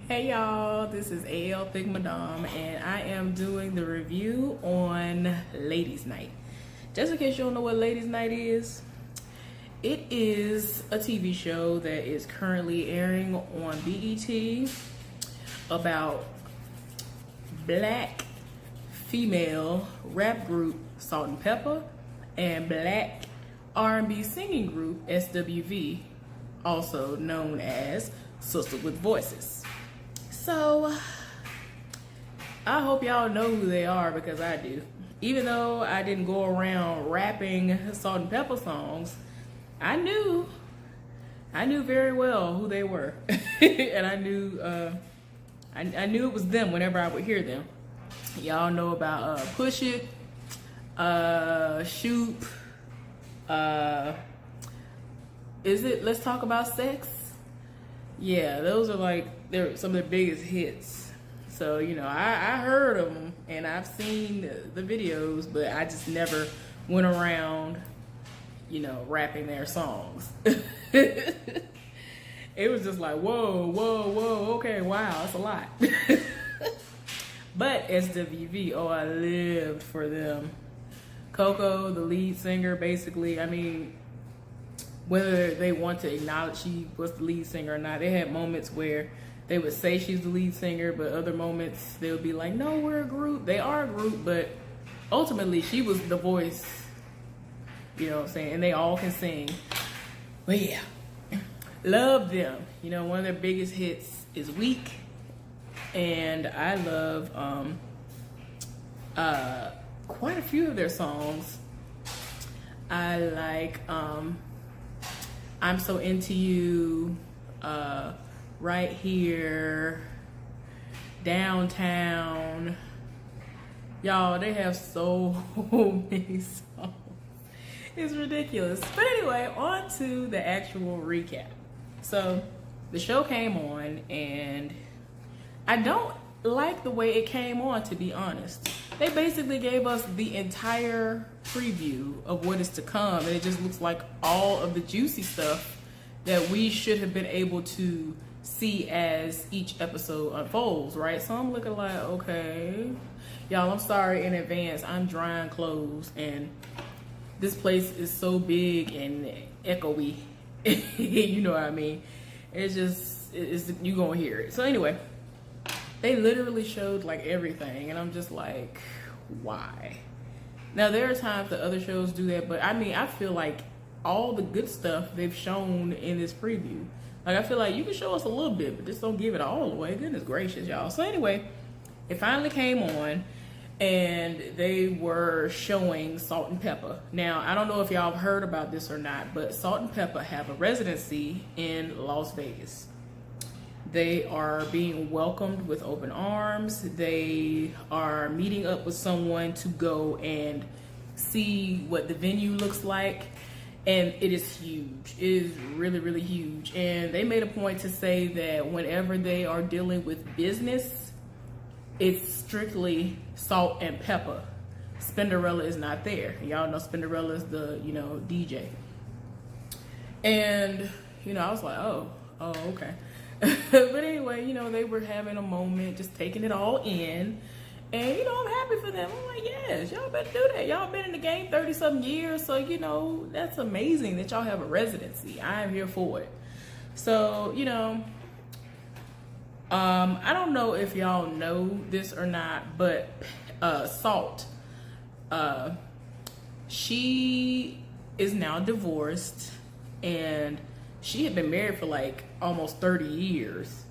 Hey y'all, this is AL Thick Madame, and I am doing the review on Ladies Night. Just in case you don't know what Ladies Night is, it is a TV show that is currently airing on BET about black female rap group Salt and Pepper and black R&B singing group SWV, also known as Sisters with Voices. So, I hope y'all know who they are because I do. Even though I didn't go around rapping Salt and Pepper songs, I knew very well who they were. And I knew it was them whenever I would hear them. Y'all know about Push It, Shoot, is it Let's Talk About Sex? Yeah, those are they're some of the biggest hits. So, I heard of them and I've seen the videos, but I just never went around, rapping their songs. It was just like, whoa, okay, wow, that's a lot. But SWV, oh, I lived for them. Coco, the lead singer, basically, whether they want to acknowledge she was the lead singer or not, they had moments where they would say she's the lead singer, but other moments they would be like, no, we're a group. They are a group, but ultimately she was the voice, you know what I'm saying? And they all can sing. But yeah, love them. One of their biggest hits is Weak. And I love quite a few of their songs. I like I'm So Into You, Right Here, Downtown. Y'all, they have so many songs. It's ridiculous. But anyway, on to the actual recap. So the show came on and I don't like the way it came on, to be honest. They basically gave us the entire preview of what is to come, and it just looks like all of the juicy stuff that we should have been able to see as each episode unfolds, right? So I'm looking like, okay. Y'all, I'm sorry in advance. I'm drying clothes, and this place is so big and echoey. You know what I mean? It's you gonna hear it. So anyway, they literally showed everything, and I'm just like, why? Now there are times that other shows do that, but I feel like all the good stuff they've shown in this preview. I feel like you can show us a little bit, but just don't give it all away. Goodness gracious, y'all. So anyway, it finally came on, and they were showing Salt and Pepper. Now, I don't know if y'all have heard about this or not, but Salt and Pepper have a residency in Las Vegas. They are being welcomed with open arms. They are meeting up with someone to go and see what the venue looks like. And it is huge. It is really, really huge. And they made a point to say that whenever they are dealing with business, it's strictly Salt and Pepper. Spinderella is not there. Y'all know Spinderella is the, DJ. And, I was like, oh, okay. But anyway, they were having a moment, just taking it all in. And, I'm happy for them. I'm like, yes, y'all better do that. Y'all been in the game 30-something years. So, that's amazing that y'all have a residency. I am here for it. So, I don't know if y'all know this or not, but Salt, she is now divorced, and she had been married for almost 30 years.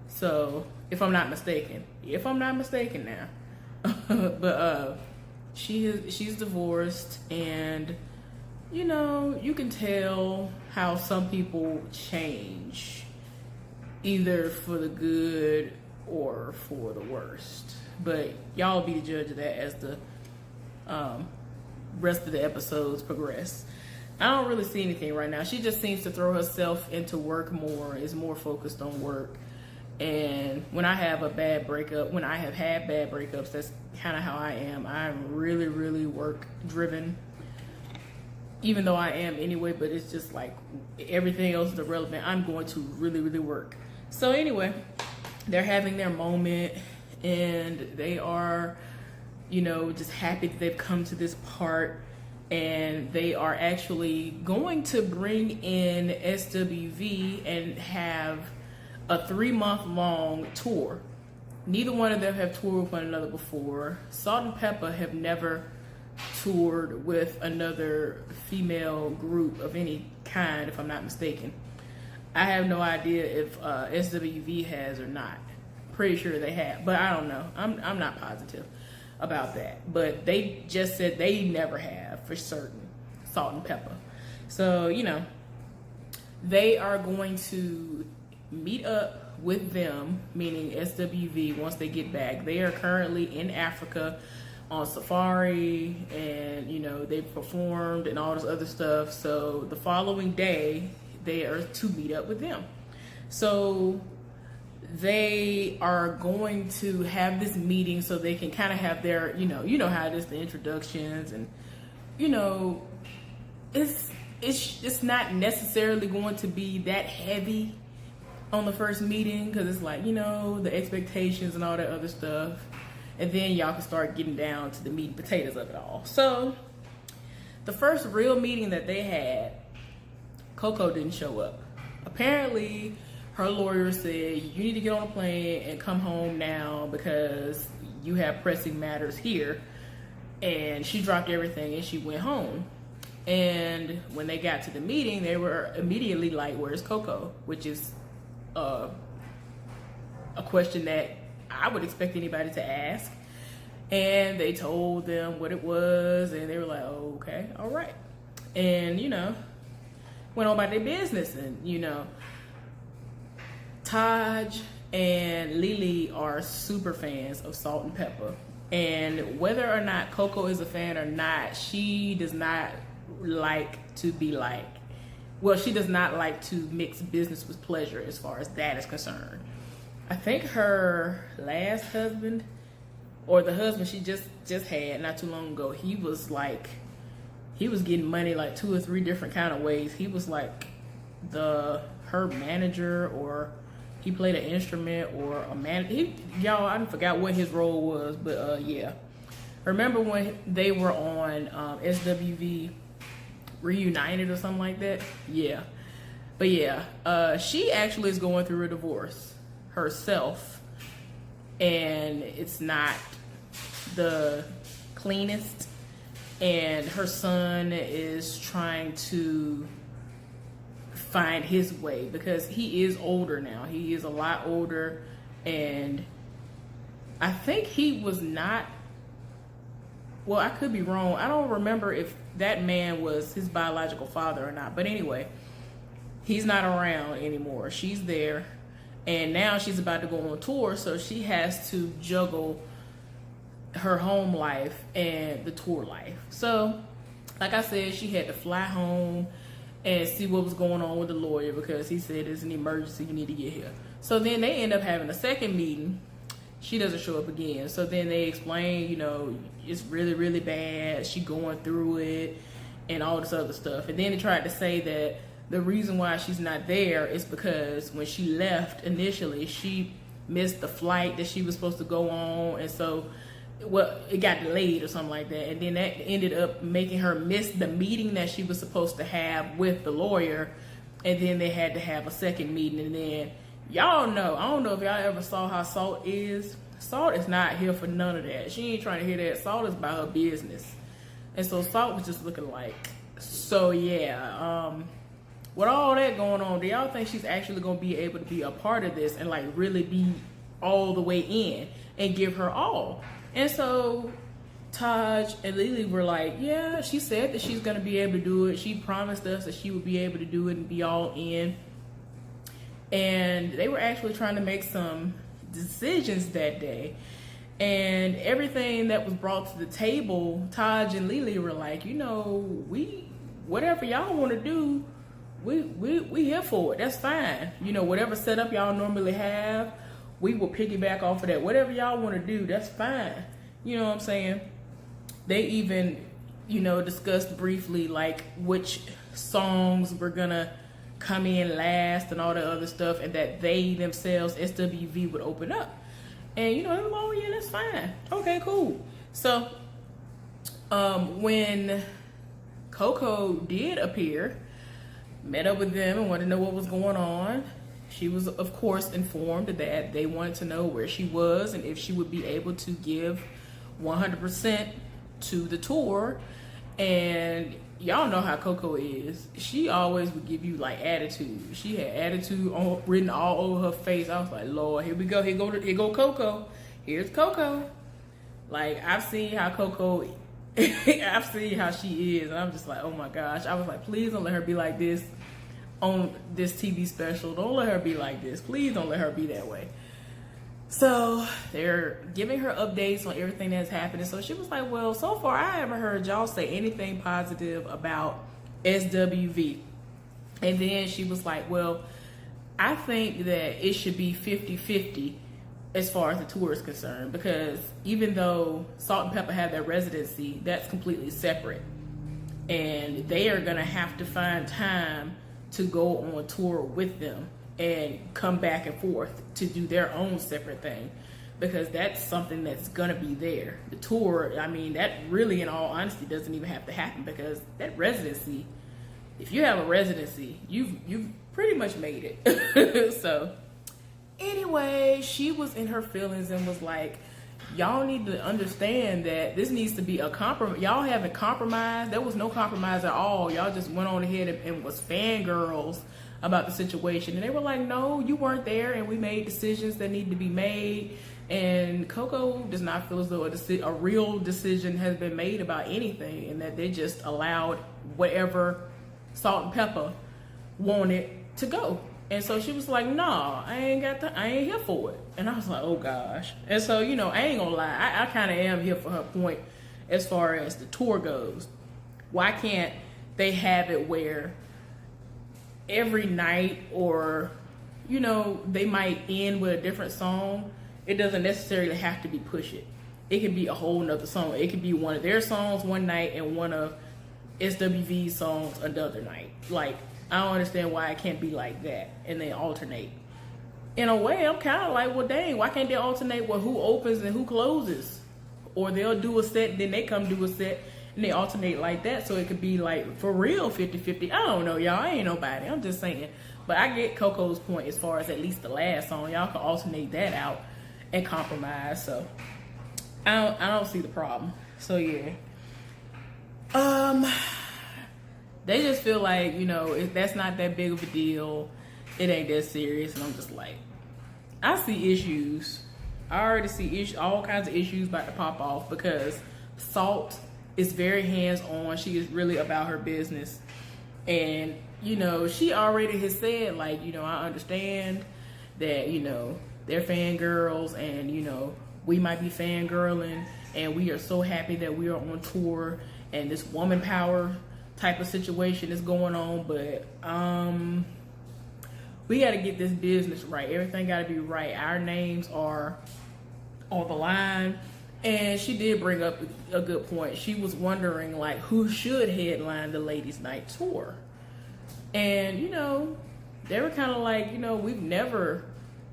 So, if I'm not mistaken now. But she's divorced, and you can tell how some people change, either for the good or for the worst. But y'all be the judge of that as the rest of the episodes progress. I don't really see anything right now. She just seems to throw herself into work more, is more focused on work. And when I have had bad breakups, that's kind of how I am. I'm really, really work driven. even though I am anyway, but it's just everything else is irrelevant. I'm going to really, really work. So anyway, they're having their moment, and they are, you know, just happy that they've come to this part. And they are actually going to bring in SWV and have a 3-month-long tour. Neither one of them have toured with one another before. Salt-N-Pepa have never toured with another female group of any kind, if I'm not mistaken. I have no idea if SWV has or not. Pretty sure they have, but I don't know. I'm not positive about that. But they just said they never have for certain, Salt-N-Pepa. So, you know, they are going to meet up with them, meaning SWV, once they get back. They are currently in Africa on safari, and, you know, they've performed and all this other stuff. So the following day, they are to meet up with them. So they are going to have this meeting so they can kind of have their, you know how it is, the introductions, and, you know, it's not necessarily going to be that heavy on the first meeting, because it's like, you know, the expectations and all that other stuff, and then y'all can start getting down to the meat and potatoes of it all. So the first real meeting that they had, Coco didn't show up. Apparently her lawyer said, you need to get on a plane and come home now because you have pressing matters here. And she dropped everything and she went home. And when they got to the meeting, they were immediately like, where's Coco? Which is a question that I would expect anybody to ask. And they told them what it was, and they were like, oh, okay, all right. And, you know, went on about their business. And, you know, Taj and Lily are super fans of Salt-N-Pepa. And whether or not Coco is a fan or not, she does not like to be like, well, she does not like to mix business with pleasure as far as that is concerned. I think her last husband, or the husband she just had not too long ago, he was getting money like 2 or 3 different kind of ways. He was like her manager, or he played an instrument, or a man. Y'all, I forgot what his role was, but yeah. Remember when they were on SWV Reunited or something like that? Yeah. But yeah, she actually is going through a divorce herself, and it's not the cleanest. And her son is trying to find his way because he is older now. He is a lot older, and I think he was not, well, I could be wrong. I don't remember if that man was his biological father or not. But anyway, he's not around anymore. She's there, and now she's about to go on tour, so she has to juggle her home life and the tour life. So, like I said, she had to fly home and see what was going on with the lawyer, because he said it's an emergency, you need to get here. So then they end up having a second meeting. She doesn't show up again. So then they explain, you know, it's really, really bad. She going through it and all this other stuff. And then they tried to say that the reason why she's not there is because when she left initially, she missed the flight that she was supposed to go on. And so, well, it got delayed or something like that. And then that ended up making her miss the meeting that she was supposed to have with the lawyer. And then they had to have a second meeting. And then, y'all know, I don't know if y'all ever saw how Salt is. Salt is not here for none of that. She ain't trying to hear that. Salt is about her business. And so Salt was just looking like, so yeah, with all that going on, do y'all think she's actually going to be able to be a part of this and like really be all the way in and give her all? And so Taj and Lily were like, yeah, she said that she's going to be able to do it. She promised us that she would be able to do it and be all in. And they were actually trying to make some decisions that day. And everything that was brought to the table, Taj and Lily were like, you know, whatever y'all want to do, we here for it. That's fine. You know, whatever setup y'all normally have, we will piggyback off of that. Whatever y'all want to do, that's fine. You know what I'm saying? They even, you know, discussed briefly like which songs were gonna come in last and all the other stuff, and that they themselves, SWV, would open up. And you know, oh yeah, that's fine. Okay, cool. So when Coco did appear, met up with them and wanted to know what was going on, she was of course informed that they wanted to know where she was and if she would be able to give 100% to the tour. And y'all know how Coco is. She always would give you like attitude. She had attitude written all over her face. I was like, Lord, here we go. Here go Coco. Here's Coco. Like, I've seen how Coco, I've seen how she is, and I'm just like, oh my gosh. I was like, please don't let her be like this on this TV special. Don't let her be like this. Please don't let her be that way. So they're giving her updates on everything that's happening. So she was like, well, so far I haven't heard y'all say anything positive about SWV. And then she was like, well, I think that it should be 50-50 as far as the tour is concerned, because even though Salt-N-Pepa have their residency, that's completely separate. And they are going to have to find time to go on tour with them and come back and forth to do their own separate thing, because that's something that's gonna be there. The tour, I mean, that really, in all honesty, doesn't even have to happen, because that residency, if you have a residency, you've pretty much made it. So anyway, she was in her feelings and was like, y'all need to understand that this needs to be a compromise. Y'all haven't compromised. There was no compromise at all. Y'all just went on ahead and was fangirls about the situation. And they were like, no, you weren't there, and we made decisions that need to be made. And Coco does not feel as though a real decision has been made about anything, and that they just allowed whatever Salt-N-Pepa wanted to go. And so she was like, nah, I ain't here for it. And I was like, oh gosh. And so, you know, I ain't gonna lie, I kind of am here for her point as far as the tour goes. Why can't they have it where every night, or, you know, they might end with a different song? It doesn't necessarily have to be Push It. It can be a whole nother song. It could be one of their songs one night and one of SWV's songs another night. Like, I don't understand why it can't be like that and they alternate. In a way, I'm kind of like, well, dang, why can't they alternate with who opens and who closes? Or they'll do a set, then they come do a set, and they alternate like that, so it could be like, for real, 50-50. I don't know, y'all. I ain't nobody. I'm just saying. But I get Coco's point as far as at least the last song. Y'all can alternate that out and compromise. So I don't see the problem. So yeah. They just feel like, you know, that's not that big of a deal. It ain't that serious. And I'm just like, I see issues. I already see all kinds of issues about to pop off, because Salt is very hands-on. She is really about her business. And, you know, she already has said, like, you know, I understand that, you know, they're fangirls, and, you know, we might be fangirling, and we are so happy that we are on tour, and this woman power type of situation is going on, but we got to get this business right. Everything got to be right. Our names are on the line. And she did bring up a good point. She was wondering, like, who should headline the Ladies Night Tour. And, you know, they were kind of like, you know, we've never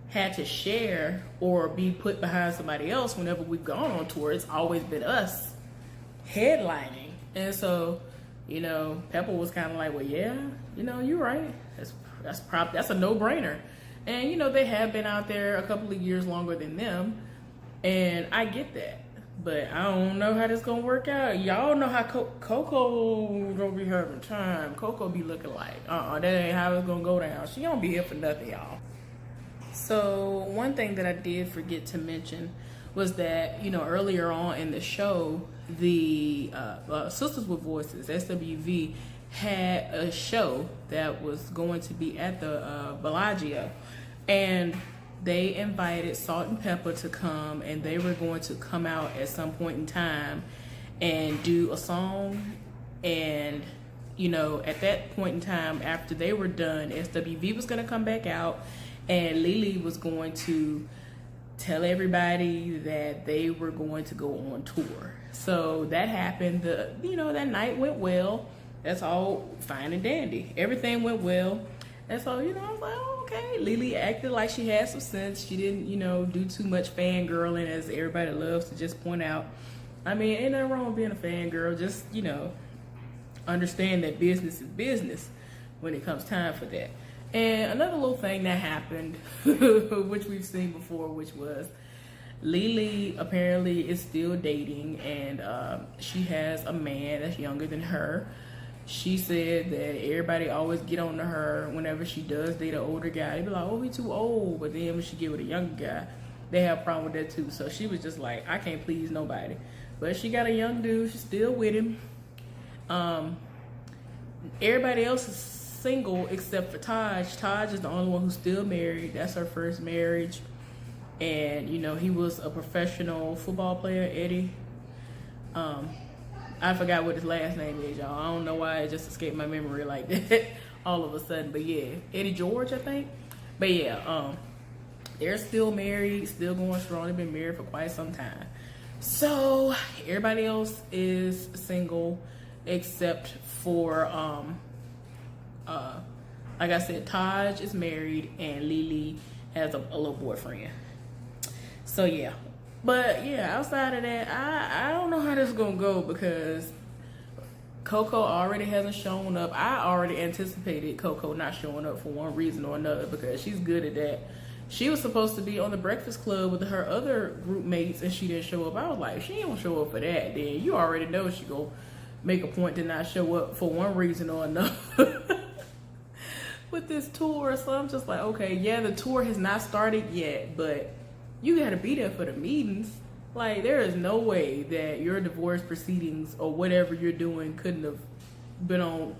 had to share or be put behind somebody else whenever we've gone on tour. It's always been us headlining. And so, you know, Peppa was kind of like, well, yeah, you know, you're right. That's a no-brainer. And, you know, they have been out there a couple of years longer than them. And I get that. But I don't know how this gonna work out. Y'all know how Coco gonna be having time. Coco be looking like, that ain't how it's gonna go down. She don't be here for nothing, y'all. So one thing that I did forget to mention was that, you know, earlier on in the show, the Sisters with Voices, SWV, had a show that was going to be at the Bellagio, and they invited Salt-N-Pepa to come, and they were going to come out at some point in time and do a song. And, you know, at that point in time, after they were done, SWV was going to come back out, and Lily was going to tell everybody that they were going to go on tour. So that happened. You know, that night went well. That's all fine and dandy. Everything went well. And so, you know, I was like, oh, okay. Lily acted like she had some sense. She didn't, you know, do too much fangirling, as everybody loves to just point out. I mean, ain't nothing wrong with being a fangirl. Just, you know, understand that business is business when it comes time for that. And another little thing that happened, which we've seen before, which was Lily apparently is still dating, and she has a man that's younger than her. She said that everybody always get on to her whenever she does date an older guy. They be like, oh, he too old. But then when she get with a younger guy, they have a problem with that too. So she was just like, I can't please nobody. But she got a young dude. She's still with him. Everybody else is single except for Taj. Taj is the only one who's still married. That's her first marriage. And, you know, he was a professional football player, Eddie. I forgot what his last name is, y'all. I don't know why it just escaped my memory like that all of a sudden. But yeah, Eddie George, I think. But yeah, they're still married, still going strong. They've been married for quite some time. So everybody else is single except for, like I said, Taj is married and Lily has a little boyfriend. So yeah. But yeah, outside of that, I don't know how this is gonna go because Coco already hasn't shown up. I already anticipated Coco not showing up for one reason or another because she's good at that. She was supposed to be on the Breakfast Club with her other group mates and she didn't show up. I was like, she ain't gonna show up for that. Then you already know she gonna make a point to not show up for one reason or another with this tour. So I'm just like, okay, yeah, the tour has not started yet, but you gotta be there for the meetings. Like, there is no way that your divorce proceedings or whatever you're doing couldn't have been on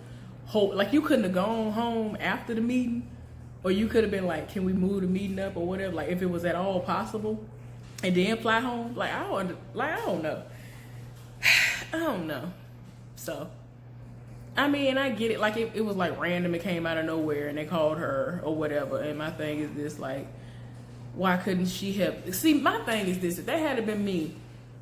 hold. Like, you couldn't have gone home after the meeting, or you could have been like, can we move the meeting up or whatever, like if it was at all possible, and then fly home. Like, I don't know. I don't know. So, I mean, I get it. Like, it was like random. It came out of nowhere and they called her or whatever. And my thing is this, like, why couldn't she have? See, my thing is this: if that had been me,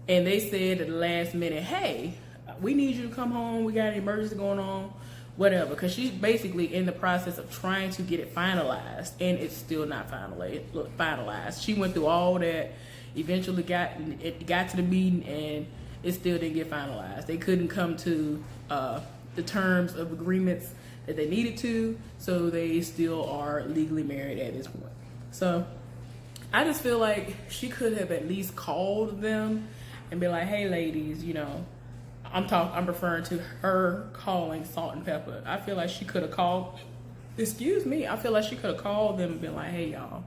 and they said at the last minute, "Hey, we need you to come home. We got an emergency going on, whatever." Because she's basically in the process of trying to get it finalized, and it's still not finalized. She went through all that, eventually got to the meeting, and it still didn't get finalized. They couldn't come to the terms of agreements that they needed to, so they still are legally married at this point. So I just feel like she could have at least called them and be like, hey ladies, you know, I'm referring to her calling Salt-N-Pepa. I feel like she could have called, I feel like she could have called them and been like, hey y'all,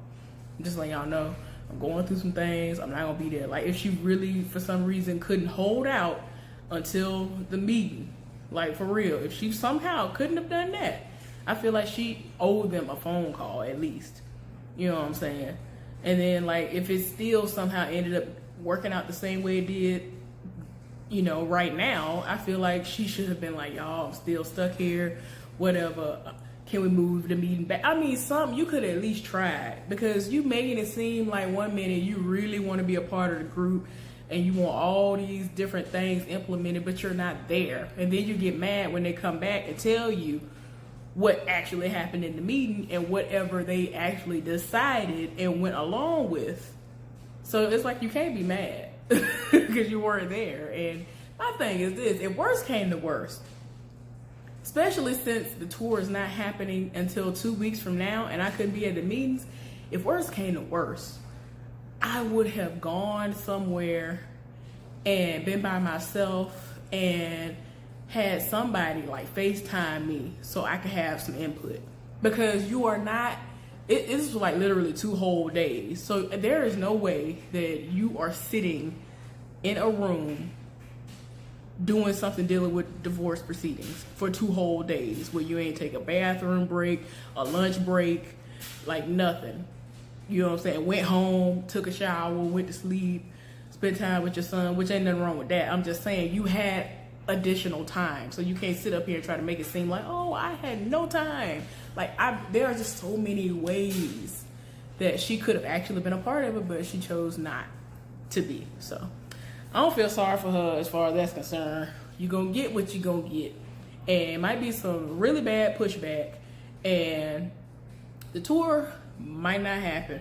just let y'all know, I'm going through some things, I'm not gonna be there. Like, if she really, for some reason, couldn't hold out until the meeting, like for real, if she somehow couldn't have done that, I feel like she owed them a phone call at least. You know what I'm saying? And then, like, if it still somehow ended up working out the same way it did, you know, right now, I feel like she should have been like, y'all, I'm still stuck here, whatever. Can we move the meeting back? I mean, something you could at least try, because you making it seem like one minute you really want to be a part of the group and you want all these different things implemented, but you're not there. And then you get mad when they come back and tell you what actually happened in the meeting and whatever they actually decided and went along with. So it's like you can't be mad because you weren't there. And my thing is this: if worse came to worse, especially since the tour is not happening until 2 weeks from now and I couldn't be at the meetings, if worse came to worse, I would have gone somewhere and been by myself and had somebody like FaceTime me so I could have some input, because you are not, it's like literally 2 whole days. So there is no way that you are sitting in a room doing something dealing with divorce proceedings for 2 whole days where you ain't take a bathroom break, a lunch break, like nothing. You know what I'm saying? Went home, took a shower, went to sleep, spent time with your son, which ain't nothing wrong with that. I'm just saying you had additional time, so you can't sit up here and try to make it seem like, oh, I had no time. Like, there are just so many ways that she could have actually been a part of it, but she chose not to be. So I don't feel sorry for her as far as that's concerned. You gonna get what you gonna get, and it might be some really bad pushback, and the tour might not happen.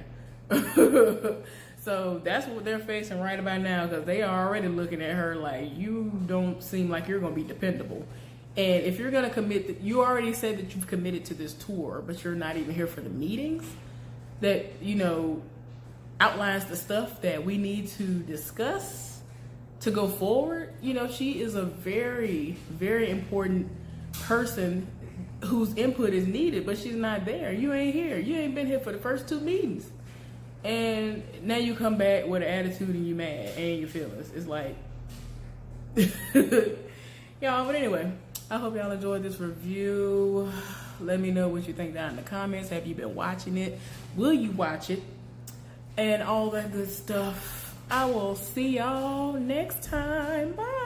So that's what they're facing right about now, because they are already looking at her like, you don't seem like you're going to be dependable. And if you're going to commit, you already said that you've committed to this tour, but you're not even here for the meetings that, you know, outlines the stuff that we need to discuss to go forward. You know, she is a very, very important person whose input is needed, but she's not there. You ain't here. You ain't been here for the first 2 meetings. And now you come back with an attitude and you mad and your feelings. It's like, y'all, but anyway, I hope y'all enjoyed this review. Let me know what you think down in the comments. Have you been watching it? Will you watch it? And all that good stuff. I will see y'all next time. Bye.